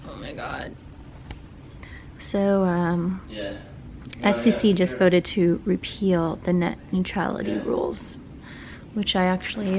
Oh my god. So, FCC just voted to repeal the net neutrality rules, which I actually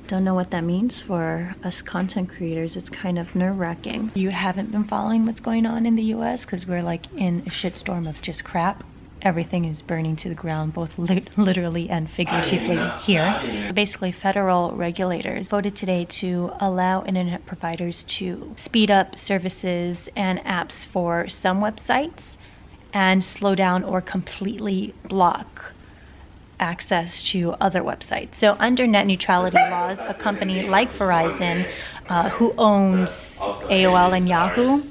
don't know what that means for us content creators. It's kind of nerve-wracking. You haven't been following what's going on in the US because we're like in a shitstorm of just crap. Everything is burning to the ground, both literally and figuratively here. Basically, federal regulators voted today to allow internet providers to speed up services and apps for some websites and slow down or completely block access to other websites. So under net neutrality laws, a company like Verizon, who owns AOL and Yahoo,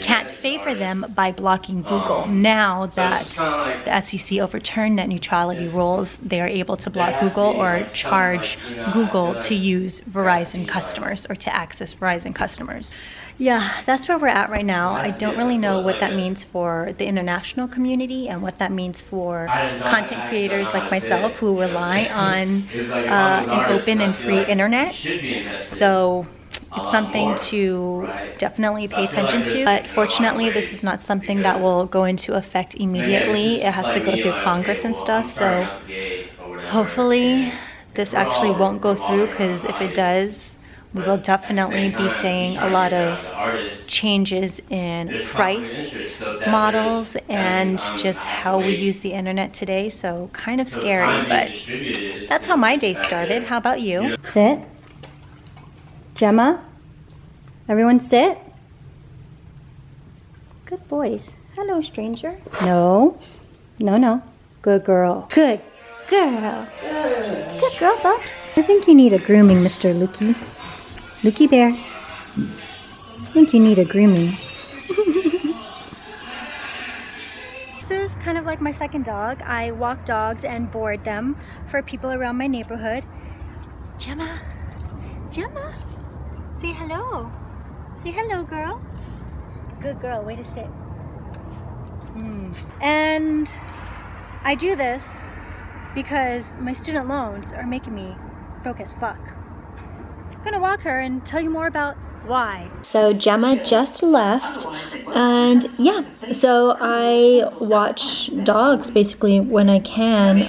can't favor them by blocking Google. Now that the FCC overturned net neutrality rules, they are able to block Google or charge Google to use Verizon customers or to access Verizon customers. Yeah, that's where we're at right now. I don't really know what that means for the international community and what that means for content creators like myself who rely on an open and free internet. So it's something to definitely pay attention to. But fortunately, this is not something that will go into effect immediately. It has to go through Congress and stuff. So hopefully this actually won't go through, because if it does, we will definitely be seeing a lot of changes in price models and just how we use the internet today. So kind of scary, but that's how my day started. How about you? Sit. Gemma? Everyone sit. Good boys. Hello, stranger. No. No, no. Good girl. Good girl. Good girl, Bubs. I think you need a grooming, Mr. Lukey. Lukey Bear. I think you need a grooming. This is kind of like my second dog. I walk dogs and board them for people around my neighborhood. Gemma. Gemma. Say hello. Say hello, girl. Good girl. Way to sit. And I do this because my student loans are making me broke as fuck. I'm gonna walk her and tell you more about why. So Gemma just left, and yeah, so I watch dogs basically when I can.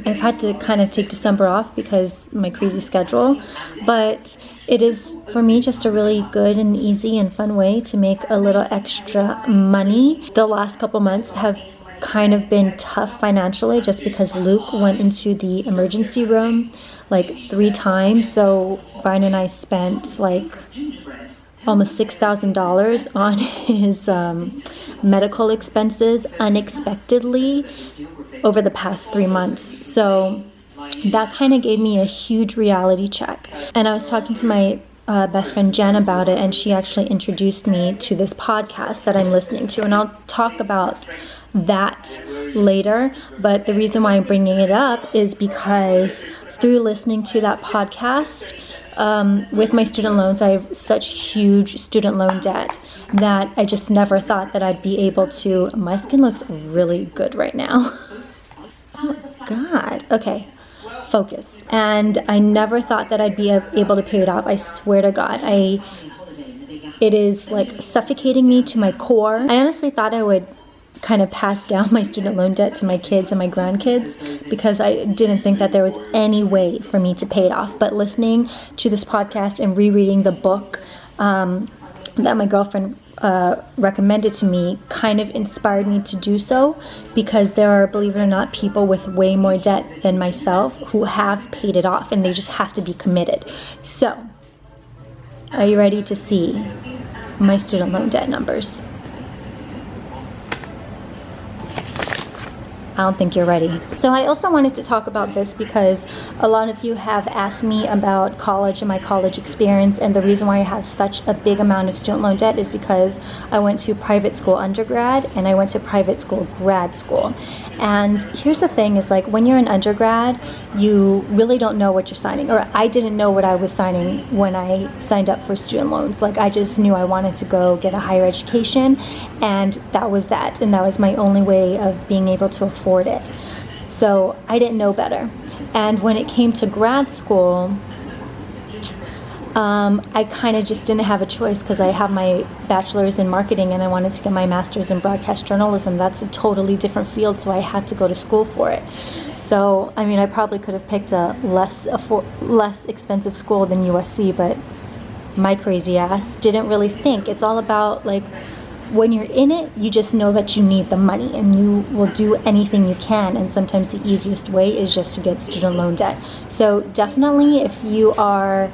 I've had to kind of take December off because of my crazy schedule, but it is for me just a really good and easy and fun way to make a little extra money. The last couple months have kind of been tough financially just because Luke went into the emergency room like 3 times. So Brian and I spent like almost $6,000 on his medical expenses unexpectedly over the past 3 months. So that kind of gave me a huge reality check. And I was talking to my best friend Jen about it, and she actually introduced me to this podcast that I'm listening to, and I'll talk about that later. But the reason why I'm bringing it up is because through listening to that podcast, with my student loans, I have such huge student loan debt that I just never thought that I'd be able to. My skin looks really good right now. Oh God. Okay. Focus. And I never thought that I'd be able to pay it off. I swear to God. It is like suffocating me to my core. I honestly thought I would kind of pass down my student loan debt to my kids and my grandkids because I didn't think that there was any way for me to pay it off. But listening to this podcast and rereading the book that my girlfriend recommended to me kind of inspired me to do so, because there are, believe it or not, people with way more debt than myself who have paid it off, and they just have to be committed. So, are you ready to see my student loan debt numbers? I don't think you're ready. So I also wanted to talk about this because a lot of you have asked me about college and my college experience, and the reason why I have such a big amount of student loan debt is because I went to private school undergrad and I went to private school grad school. And here's the thing, is like when you're an undergrad, you really don't know what you're signing, or I didn't know what I was signing when I signed up for student loans. Like I just knew I wanted to go get a higher education, and that was that, and that was my only way of being able to afford it. So I didn't know better. And when it came to grad school, I kind of just didn't have a choice because I have my bachelor's in marketing and I wanted to get my master's in broadcast journalism. That's a totally different field, so I had to go to school for it. So, I mean, I probably could have picked a less expensive school than USC, but my crazy ass didn't really think. It's all about, like, when you're in it, you just know that you need the money and you will do anything you can, and sometimes the easiest way is just to get student loan debt. So definitely, if you are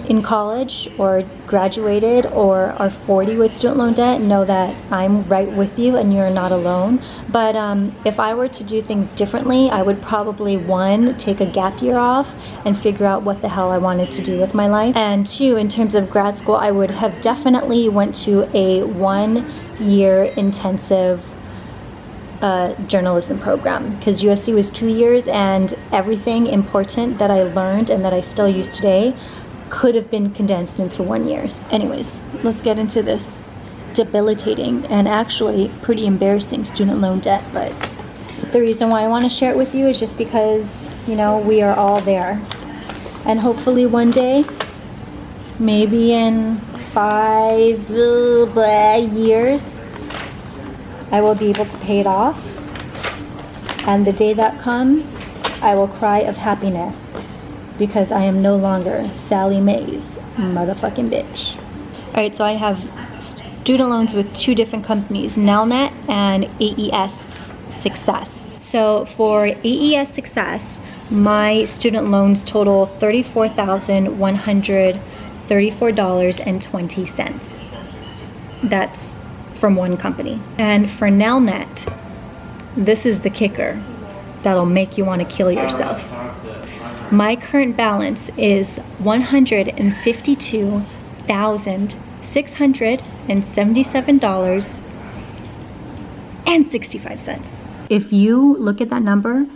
in college or graduated or are 40 with student loan debt, know that I'm right with you and you're not alone. But if I were to do things differently, I would probably, one, take a gap year off and figure out what the hell I wanted to do with my life, and two, in terms of grad school, I would have definitely went to a 1-year intensive journalism program, because USC was 2 years and everything important that I learned and that I still use today could have been condensed into 1 year. Anyways, let's get into this debilitating and actually pretty embarrassing student loan debt. But the reason why I want to share it with you is just because, you know, we are all there. And hopefully one day, maybe in 5 years, I will be able to pay it off. And the day that comes, I will cry of happiness, because I am no longer Sally Mae's motherfucking bitch. Alright, so I have student loans with 2 different companies, Nelnet and AES Success. So for AES Success, my student loans total $34,134.20. That's from one company. And for Nelnet, this is the kicker that'll make you want to kill yourself. My current balance is $152,677.65. If you look at that number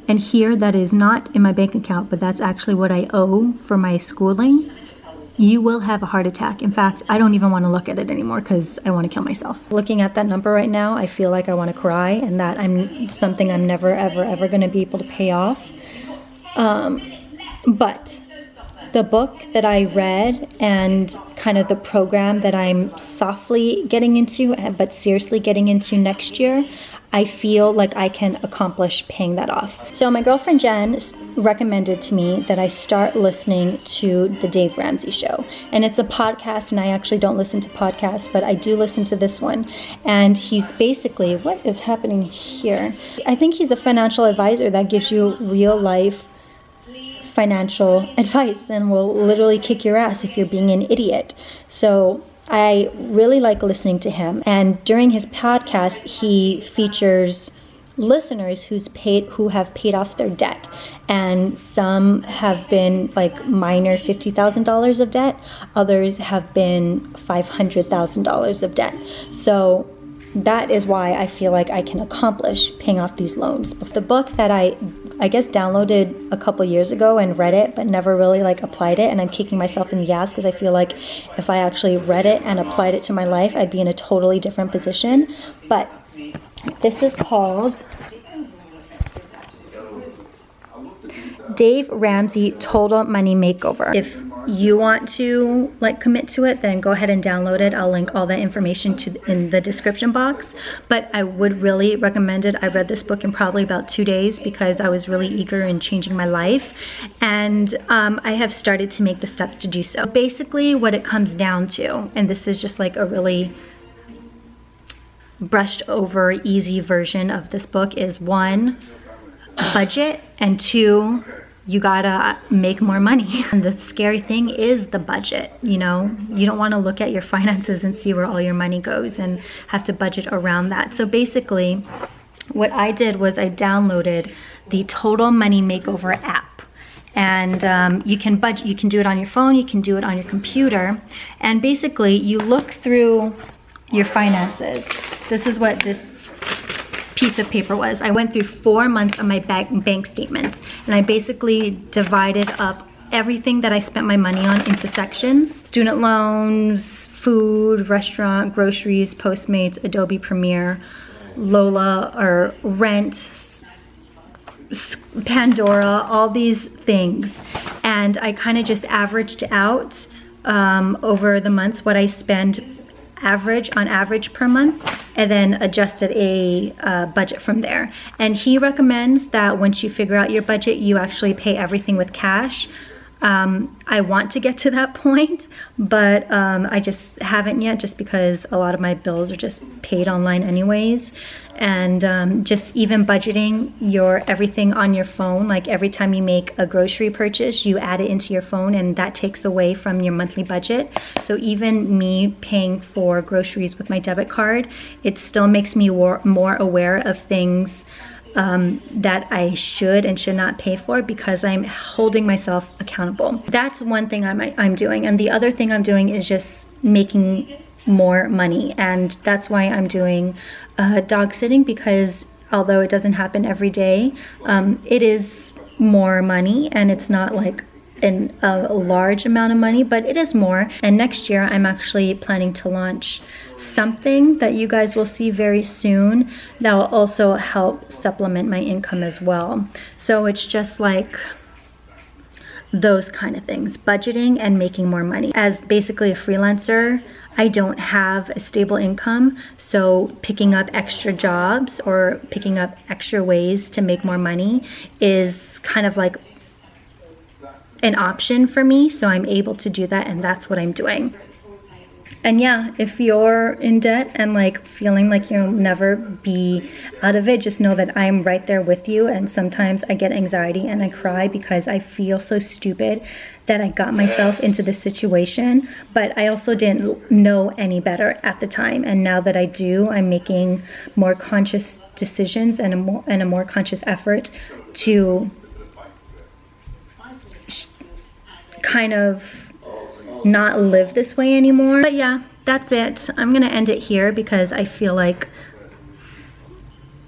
and hear that is not in my bank account, but that's actually what I owe for my schooling, you will have a heart attack. In fact, I don't even want to look at it anymore because I want to kill myself. Looking at that number right now, I feel like I want to cry, and that something I'm never, ever, ever going to be able to pay off. But the book that I read and kind of the program that I'm softly getting into, but seriously getting into next year, I feel like I can accomplish paying that off. So my girlfriend Jen recommended to me that I start listening to the Dave Ramsey Show. And it's a podcast, and I actually don't listen to podcasts, but I do listen to this one. And he's basically, what is happening here? I think he's a financial advisor that gives you real life financial advice and will literally kick your ass if you're being an idiot. So I really like listening to him. And during his podcast, he features listeners who have paid off their debt, and some have been like minor $50,000 of debt, others have been $500,000 of debt. So that is why I feel like I can accomplish paying off these loans. The book that I guess downloaded a couple years ago and read it, but never really like applied it, and I'm kicking myself in the ass because I feel like if I actually read it and applied it to my life, I'd be in a totally different position. But this is called Dave Ramsey Total Money Makeover. If you want to like commit to it, then go ahead and download it. I'll link all that information in the description box, but I would really recommend it. I read this book in probably about 2 days because I was really eager in changing my life, and I have started to make the steps to do so. Basically what it comes down to, and this is just like a really brushed over easy version of this book, is 1, budget, and 2, you gotta make more money. And the scary thing is the budget, you know? You don't wanna look at your finances and see where all your money goes and have to budget around that. So basically, what I did was I downloaded the Total Money Makeover app. And you can budget, you can do it on your phone, you can do it on your computer. And basically, you look through your finances. This is what this piece of paper was. I went through 4 months of my bank statements, and I basically divided up everything that I spent my money on into sections: student loans, food, restaurant, groceries, Postmates, Adobe Premiere, Lola, or rent, Pandora, all these things. And and I kind of just averaged out over the months what I spend on average per month, and then adjusted a budget from there. And he recommends that once you figure out your budget, you actually pay everything with cash. I want to get to that point, but I just haven't yet, just because a lot of my bills are just paid online anyways. And just even budgeting your everything on your phone, like every time you make a grocery purchase, you add it into your phone, and that takes away from your monthly budget. So even me paying for groceries with my debit card, it still makes me more aware of things that I should and should not pay for, because I'm holding myself accountable. That's one thing I'm doing. And the other thing I'm doing is just making more money. And that's why I'm doing dog sitting, because although it doesn't happen every day, it is more money, and it's not like a large amount of money, but it is more. And next year I'm actually planning to launch something that you guys will see very soon that will also help supplement my income as well. So it's just like those kind of things, budgeting and making more money. As basically a freelancer, I don't have a stable income, so picking up extra jobs or picking up extra ways to make more money is kind of like an option for me, so I'm able to do that, and that's what I'm doing. And yeah, if you're in debt and like feeling like you'll never be out of it, just know that I'm right there with you. And sometimes I get anxiety and I cry because I feel so stupid that I got myself into this situation, but I also didn't know any better at the time. And now that I do, I'm making more conscious decisions and a more conscious effort to kind of not live this way anymore. But yeah, that's it. I'm gonna end it here because I feel like,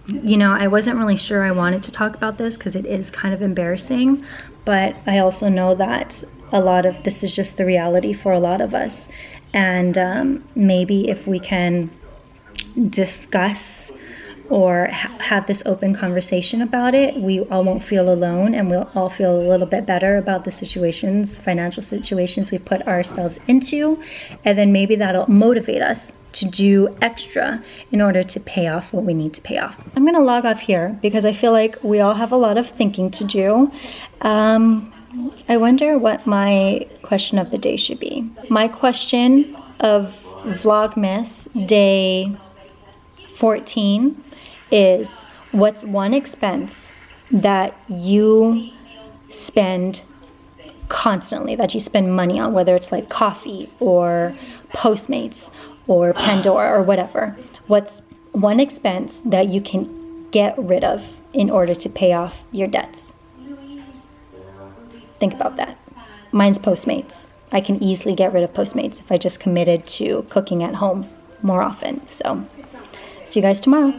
you know, I wasn't really sure I wanted to talk about this because it is kind of embarrassing, but I also know that a lot of this is just the reality for a lot of us. And maybe if we can discuss or have this open conversation about it, we all won't feel alone, and we'll all feel a little bit better about the situations, financial situations we put ourselves into, and then maybe that'll motivate us to do extra in order to pay off what we need to pay off. I'm gonna log off here because I feel like we all have a lot of thinking to do. I wonder what my question of the day should be. My question of Vlogmas day 14 is, what's one expense that you spend constantly, that you spend money on, whether it's like coffee or Postmates or Pandora or whatever? What's one expense that you can get rid of in order to pay off your debts? Think about that. Mine's Postmates. I can easily get rid of Postmates if I just committed to cooking at home more often. So, see you guys tomorrow.